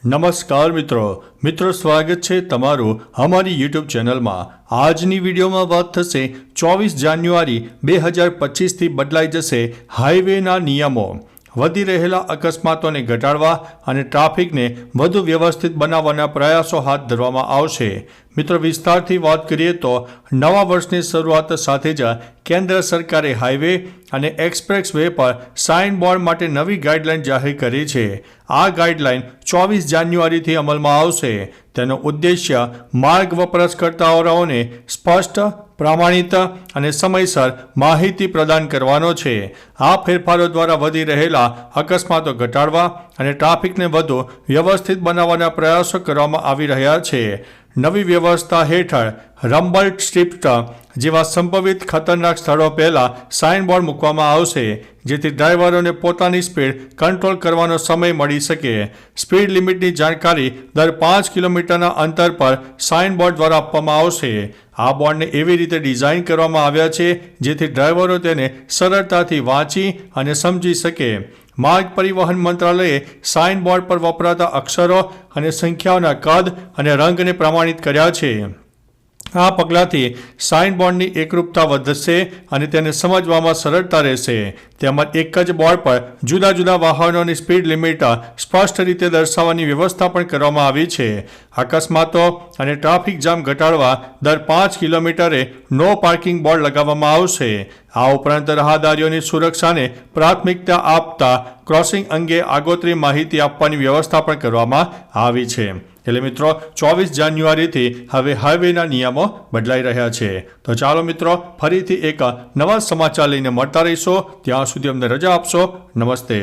નમસ્કાર મિત્રો સ્વાગત છે તમારું અમારી યુટ્યુબ ચેનલમાં। આજની વિડીયોમાં વાત થશે 24 જાન્યુઆરી 2025થી બદલાઈ જશે હાઈવેના નિયમો। વધી રહેલા અકસ્માતોને ઘટાડવા અને ટ્રાફિકને વધુ વ્યવસ્થિત બનાવવાના પ્રયાસો હાથ ધરવામાં આવશે। મિત્રો વિસ્તારથી વાત કરીએ તો નવા વર્ષની શરૂઆત સાથે જ કેન્દ્ર સરકારે હાઈવે અને એક્સપ્રેસ વે પર સાઇન બોર્ડ માટે નવી ગાઈડલાઇન જાહેર કરી છે। આ ગાઈડલાઇન 24 જાન્યુઆરીથી અમલમાં આવશે। તેનો ઉદ્દેશ્ય માર્ગ વપરાશકર્તાઓને સ્પષ્ટ, પ્રમાણિત અને સમયસર માહિતી પ્રદાન કરવાનો છે। આ ફેરફારો દ્વારા વધી રહેલા અકસ્માતો ઘટાડવા અને ટ્રાફિકને વધુ વ્યવસ્થિત બનાવવાના પ્રયાસો કરવામાં આવી રહ્યા છે। નવી વ્યવસ્થા હેઠળ રમ્બલ સ્ટ્રીપ જેવા સંભવિત ખતરનાક સ્થળો પહેલાં સાઇન બોર્ડ મૂકવામાં આવશે, જેથી ડ્રાઈવરોને પોતાની સ્પીડ કંટ્રોલ કરવાનો સમય મળી શકે। સ્પીડ લિમિટની જાણકારી દર 5 કિલોમીટરના અંતર પર સાઇન બોર્ડ દ્વારા આપવામાં આવશે। આ બોર્ડને એવી રીતે ડિઝાઇન કરવામાં આવ્યા છે જેથી ડ્રાઈવરો તેને સરળતાથી વાંચી અને સમજી શકે। માર્ગ પરિવહન મંત્રાલયે સાઇન બોર્ડ પર વપરાતા અક્ષરો અને સંખ્યાઓના કદ અને રંગને પ્રમાણિત કર્યા છે। આ પગલાંથી સાઇન બોર્ડની એકરૂપતા વધશે અને તેને સમજવામાં સરળતા રહેશે। તેમજ એક જ બોર્ડ પર જુદા જુદા વાહનોની સ્પીડ લિમિટ સ્પષ્ટ રીતે દર્શાવવાની વ્યવસ્થા પણ કરવામાં આવી છે। અકસ્માતો અને ટ્રાફિક જામ ઘટાડવા દર 5 કિલોમીટરે નો પાર્કિંગ બોર્ડ લગાવવામાં આવશે। આ ઉપરાંત રાહદારીઓની સુરક્ષાને પ્રાથમિકતા આપતા ક્રોસિંગ અંગે આગોતરી માહિતી આપવાની વ્યવસ્થા પણ કરવામાં આવી છે। એટલે મિત્રો 24 જાન્યુઆરીથી હવે હાઈવેના નિયમો બદલાઈ રહ્યા છે। તો ચાલો મિત્રો ફરીથી એક નવા સમાચાર લઈને મળતા રહીશો। ત્યાં સુધી અમને રજા આપશો। નમસ્તે।